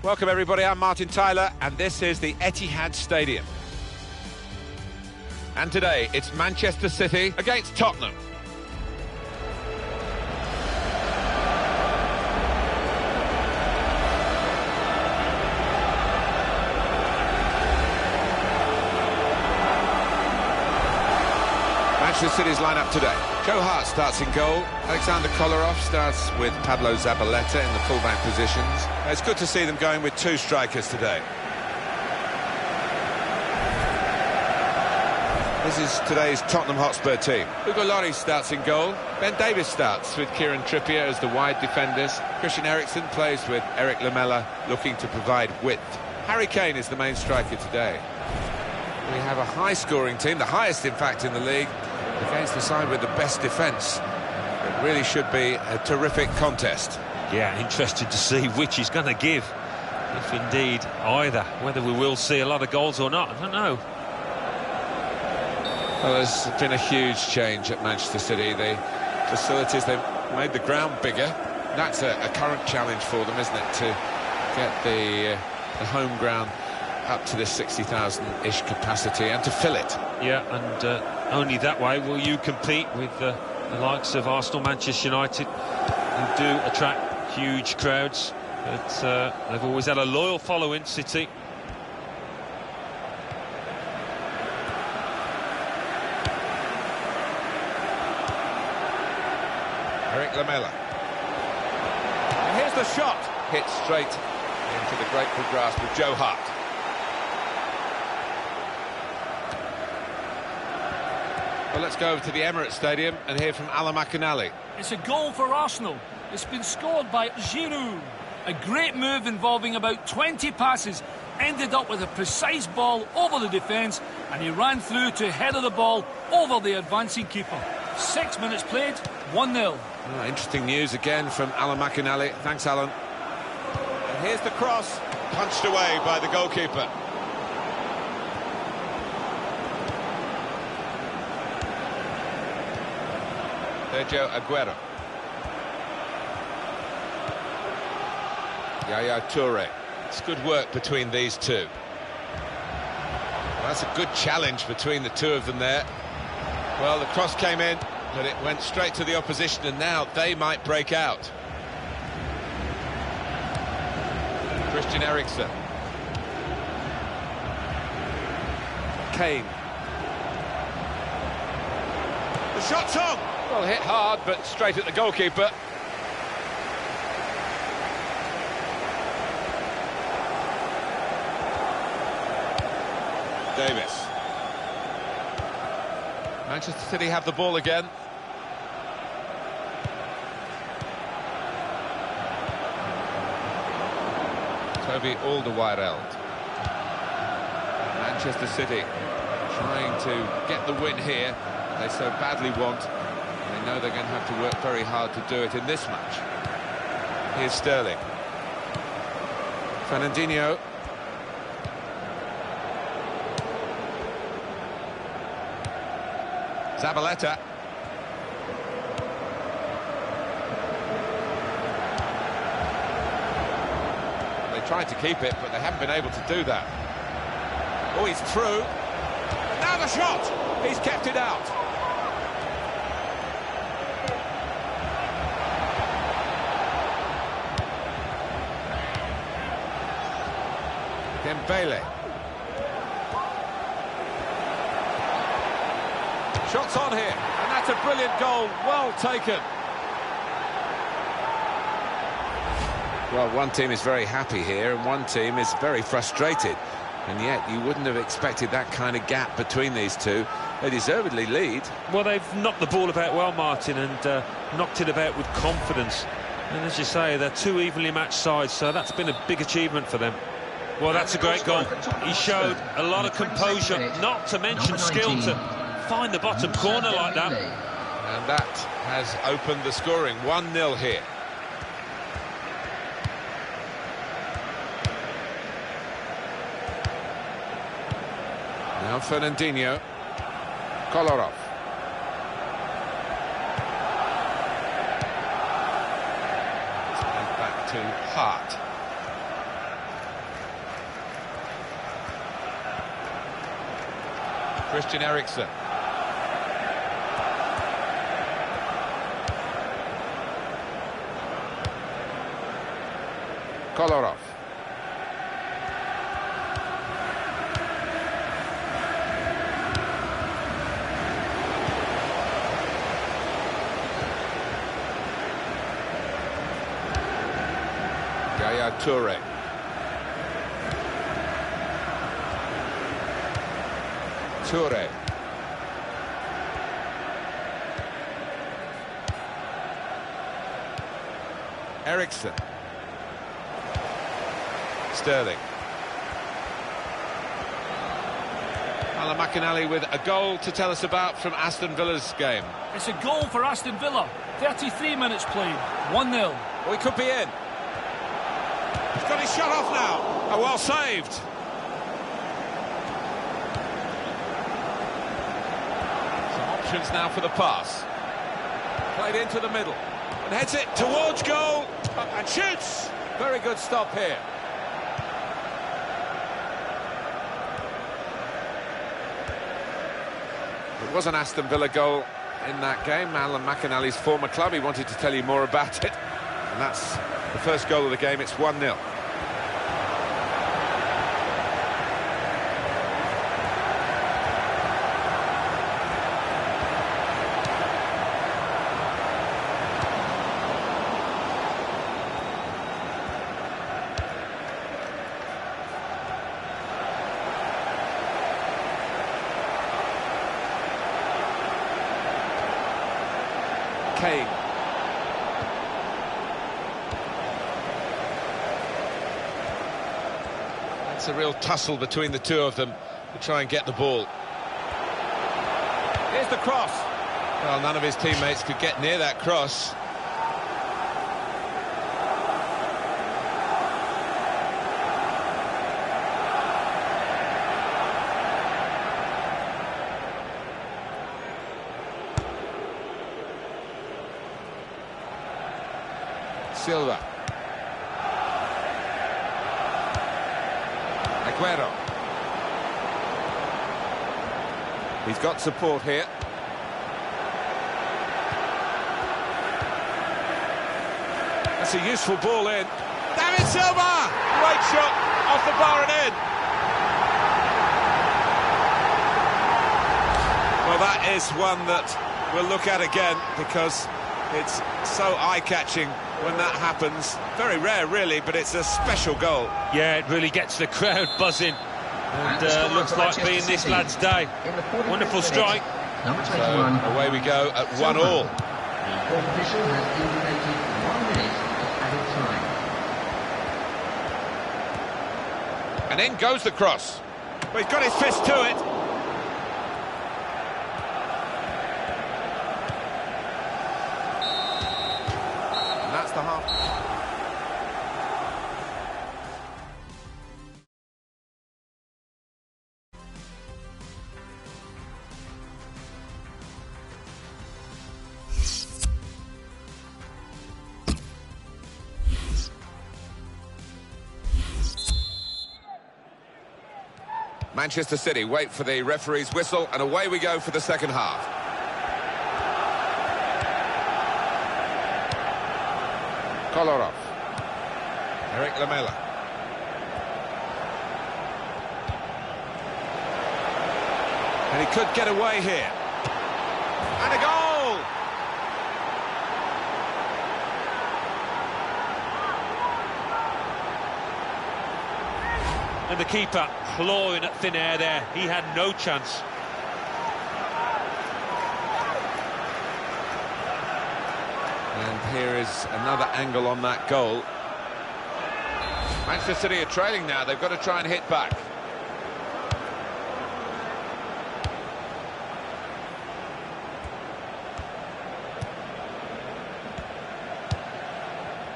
Welcome everybody, I'm Martin Tyler and this is the Etihad Stadium. And today it's Manchester City against Tottenham. Manchester City's lineup today. Joe Hart starts in goal. Alexander Kolarov starts with Pablo Zabaleta in the fullback positions. It's good to see them going with two strikers today. This is today's Tottenham Hotspur team. Hugo Lloris starts in goal. Ben Davies starts with Kieran Trippier as the wide defenders. Christian Eriksen plays with Eric Lamela looking to provide width. Harry Kane is the main striker today. We have a high-scoring team, the highest in fact in the league, against the side with the best defence. It really should be a terrific contest. Yeah, interested to see which he's going to give, if indeed either. Whether we will see a lot of goals or not, I don't know. Well, there's been a huge change at Manchester City. The facilities, they've made the ground bigger. That's a current challenge for them, isn't it, to get the home ground up to this 60,000-ish capacity and to fill it. Yeah, and only that way will you compete with the likes of Arsenal, Manchester United, who do attract huge crowds. But they've always had a loyal following, City. Eric Lamela. And here's the shot. Hit straight into the grateful grasp of Joe Hart. Well, let's go over to the Emirates Stadium and hear from Alan McInally. It's a goal for Arsenal. It's been scored by Giroud. A great move involving about 20 passes. Ended up with a precise ball over the defence, and he ran through to header the ball over the advancing keeper. 6 minutes played, 1-0. Oh, interesting news again from Alan McInally. Thanks, Alan. And here's the cross, punched away by the goalkeeper. Sergio Aguero. Yaya Toure. It's good work between these two. Well, that's a good challenge between the two of them there. Well, the cross came in, but it went straight to the opposition, and now they might break out. Christian Eriksen. Kane. The shot's on! Well, hit hard, but straight at the goalkeeper. Davis. Manchester City have the ball again. Toby Alderweireld. Manchester City trying to get the win here. They so badly want. They know they're going to have to work very hard to do it in this match. Here's Sterling. Fernandinho. Zabaleta. They tried to keep it, but they haven't been able to do that. Oh, he's through. Now the shot! He's kept it out. Dembele. Shots on here, and that's a brilliant goal, well taken. Well, one team is very happy here, and one team is very frustrated. And yet, you wouldn't have expected that kind of gap between these two. They deservedly lead. Well, they've knocked the ball about well, Martin, and knocked it about with confidence. And as you say, they're two evenly matched sides, so that's been a big achievement for them. Well, that's a great goal. He showed a lot of composure, not to mention skill, to find the bottom corner like that. And that has opened the scoring. 1-0 here. Now Fernandinho. Kolarov. Back to Hart. Christian Eriksen. Kolarov. Yaya Toure. Toure. Eriksen. Sterling. Alan McInally with a goal to tell us about from Aston Villa's game. It's a goal for Aston Villa. 33 minutes played. 1-0. Well, he could be in. He's got his shot off now. Oh, well saved. Some options now for the pass. Played into the middle. And heads it towards goal. And shoots. Very good stop here. It was an Aston Villa goal in that game. Alan McInally's former club. He wanted to tell you more about it. And that's the first goal of the game. It's 1-0. Kane. It's a real tussle between the two of them to try and get the ball. Here's the cross. Well, none of his teammates could get near that cross. Silva. Aguero. He's got support here. That's a useful ball in. David Silva! Great shot off the bar and in. Well, that is one that we'll look at again because it's so eye-catching when that happens. Very rare, really, but it's a special goal. Yeah, it really gets the crowd buzzing. And looks like being this lad's day. Wonderful strike. So away we go at 1-1. The court official has indicated 1 minute of added time. And in goes the cross. Well, he's got his fist to it. And that's the half. Manchester City wait for the referee's whistle, and away we go for the second half. Kolarov. Eric Lamela. And he could get away here. And a goal! And the keeper clawing at thin air there. He had no chance. And here is another angle on that goal. Manchester City are trailing now. They've got to try and hit back.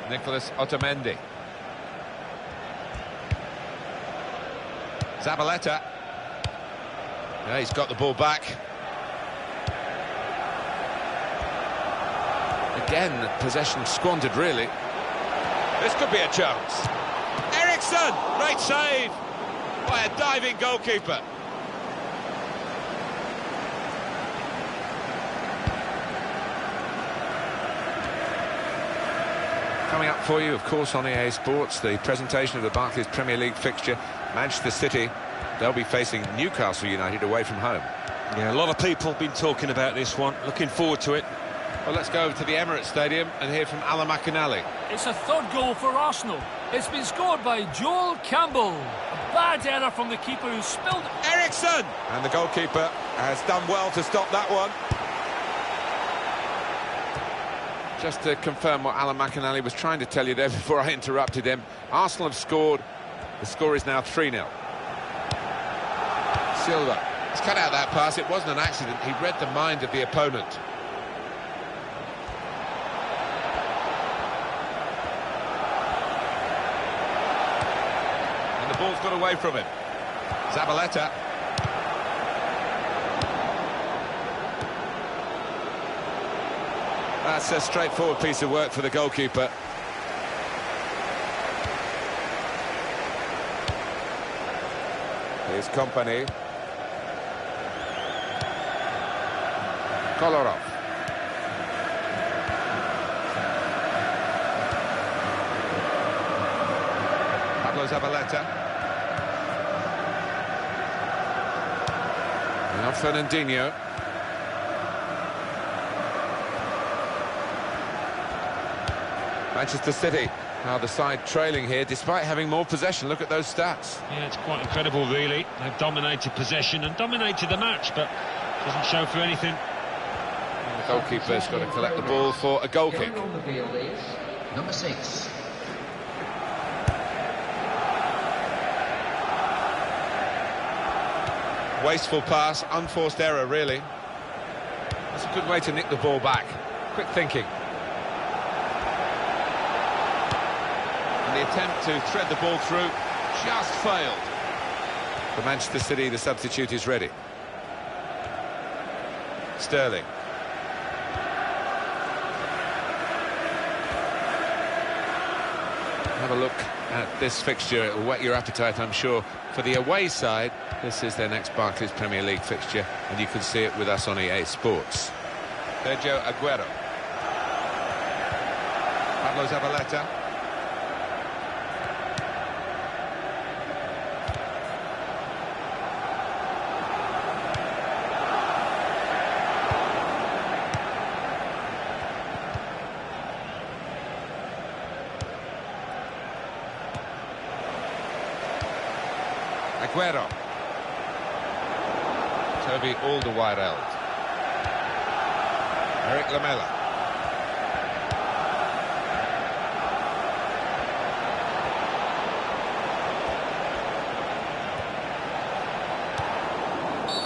Nicolas Otamendi. Zabaleta. Yeah, he's got the ball back. Again, possession squandered, really. This could be a chance. Eriksen! Great save by a diving goalkeeper. Coming up for you, of course, on EA Sports, the presentation of the Barclays Premier League fixture. Manchester City, they'll be facing Newcastle United away from home. Yeah, a lot of people have been talking about this one. Looking forward to it. Well, let's go over to the Emirates Stadium and hear from Alan McInally. It's a third goal for Arsenal. It's been scored by Joel Campbell. A bad error from the keeper who spilled... Eriksson! And the goalkeeper has done well to stop that one. Just to confirm what Alan McInally was trying to tell you there before I interrupted him, Arsenal have scored. The score is now 3-0. Silva. He's cut out that pass. It wasn't an accident. He read the mind of the opponent. And the ball's got away from him. Zabaleta. That's a straightforward piece of work for the goalkeeper. Here's Company. Kolarov. Pablo Zabaleta. Now Fernandinho. Manchester City, now the side trailing here, despite having more possession. Look at those stats. Yeah, it's quite incredible, really. They've dominated possession and dominated the match, but doesn't show for anything. And the goalkeeper's got to collect the ball for a goal kick. On the field is number 6. Wasteful pass, unforced error, really. That's a good way to nick the ball back. Quick thinking. And the attempt to thread the ball through just failed. For Manchester City, the substitute is ready. Sterling. Have a look at this fixture. It will whet your appetite, I'm sure. For the away side, this is their next Barclays Premier League fixture, and you can see it with us on EA Sports. Sergio Aguero. Pablo Zabaleta. Aguero. Toby Alderweireld. Eric Lamela.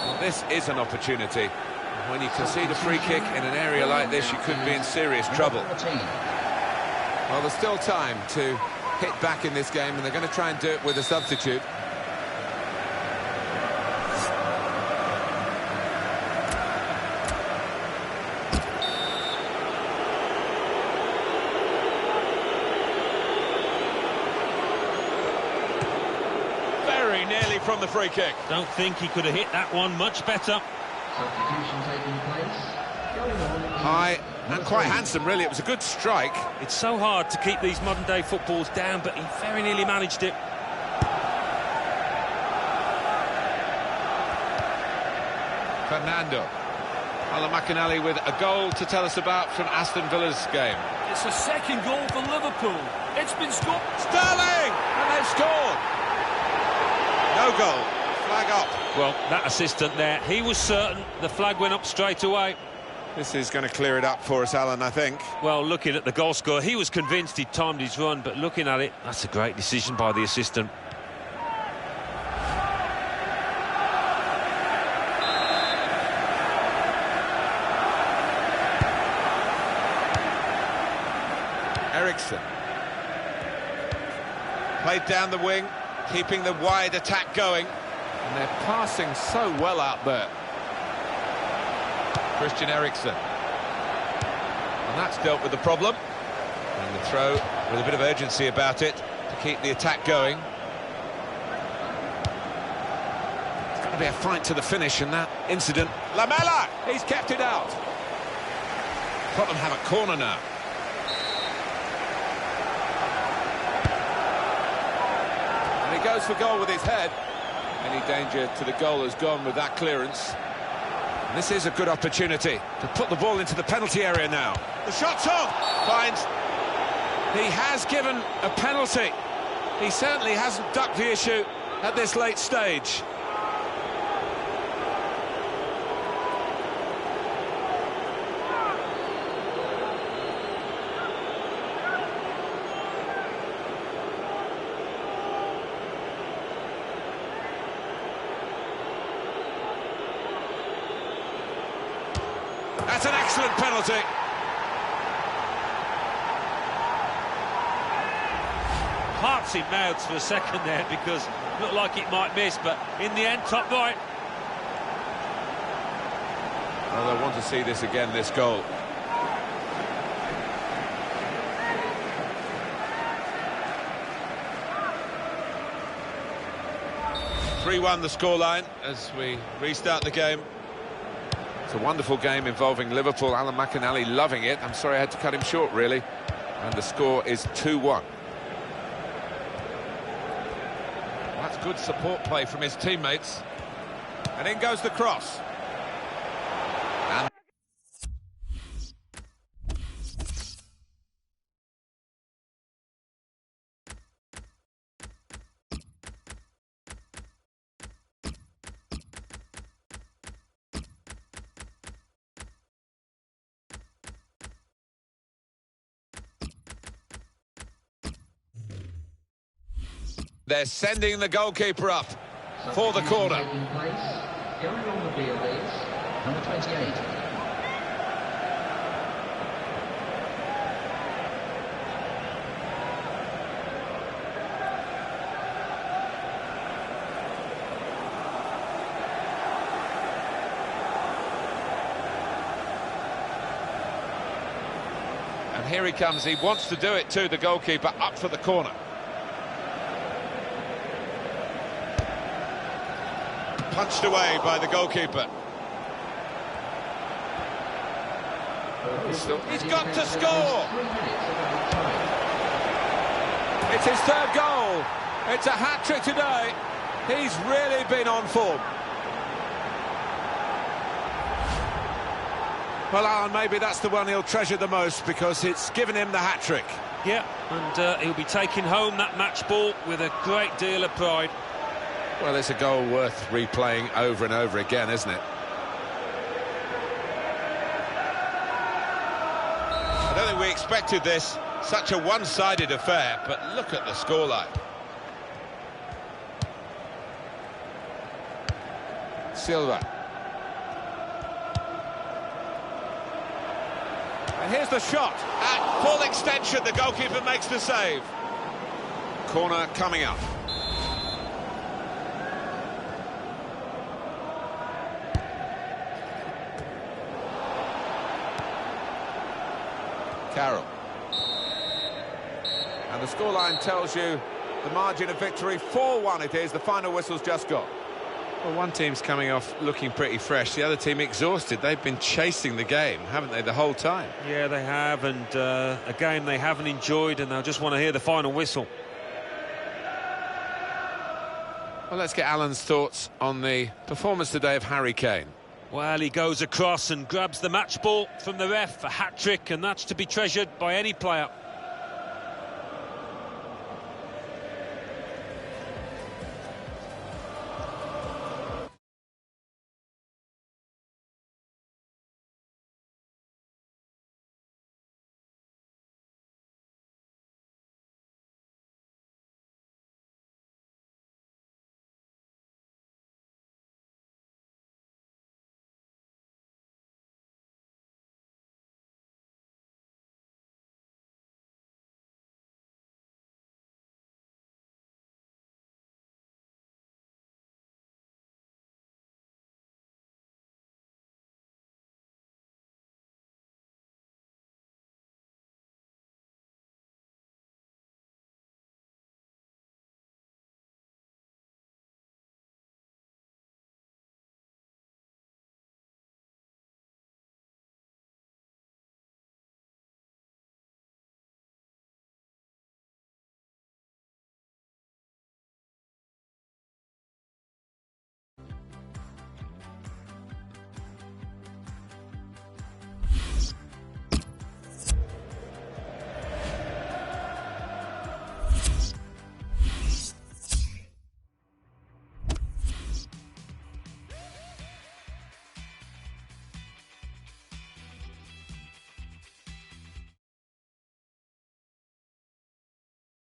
Well, this is an opportunity. When you concede a free kick in an area like this, you could be in serious trouble. Well, there's still time to hit back in this game, and they're going to try and do it with a substitute. Nearly from the free kick. Don't think he could have hit that one much better. Substitution taking place. Going on. High and quite handsome, really. It was a good strike. It's so hard to keep these modern-day footballs down, but he very nearly managed it. Fernando. Alan McInally with a goal to tell us about from Aston Villa's game. It's a second goal for Liverpool. It's been scored. Sterling! And they've scored! No goal. Flag up. Well, that assistant there, he was certain the flag went up straight away. This is going to clear it up for us, Alan, I think. Well, looking at the goal score, he was convinced he'd timed his run, but looking at it, that's a great decision by the assistant. Eriksson. Played down the wing, keeping the wide attack going. And they're passing so well out there. Christian Eriksen. And that's dealt with the problem. And the throw with a bit of urgency about it to keep the attack going. It's going to be a fight to the finish in that incident. Lamela! He's kept it out. Tottenham have a corner now. goes for goal with his head. Any danger to the goal has gone with that clearance. And this is a good opportunity to put the ball into the penalty area now. The shot's on! Finds... He has given a penalty. He certainly hasn't ducked the issue at this late stage. That's an excellent penalty. Hearts in mouths for a second there because it looked like it might miss, but in the end, top right. Well, I want to see this again, this goal. (3-1) the scoreline as we restart the game. It's a wonderful game involving Liverpool. Alan McInally loving it. I'm sorry I had to cut him short, really. And the score is 2-1. That's good support play from his teammates. And in goes the cross. And they're sending the goalkeeper up for the corner. Going on the field is number 28. And here he comes. He wants to do it too, the goalkeeper, up for the corner. Punched away by the goalkeeper. He's got to score! It's his third goal. It's a hat-trick today. He's really been on form. Well, Alan, maybe that's the one he'll treasure the most because it's given him the hat-trick. Yeah, and he'll be taking home that match ball with a great deal of pride. Well, it's a goal worth replaying over and over again, isn't it? I don't think we expected this, such a one-sided affair, but look at the scoreline. Silva. And here's the shot. At full extension, the goalkeeper makes the save. Corner coming up. Carroll. And the scoreline tells you the margin of victory, 4-1 it is, the final whistle's just gone. Well, one team's coming off looking pretty fresh, the other team exhausted. They've been chasing the game, haven't they, the whole time? Yeah, they have, and a game they haven't enjoyed, and they'll just want to hear the final whistle. Well, let's get Alan's thoughts on the performance today of Harry Kane. Well, he goes across and grabs the match ball from the ref, a hat-trick, and that's to be treasured by any player.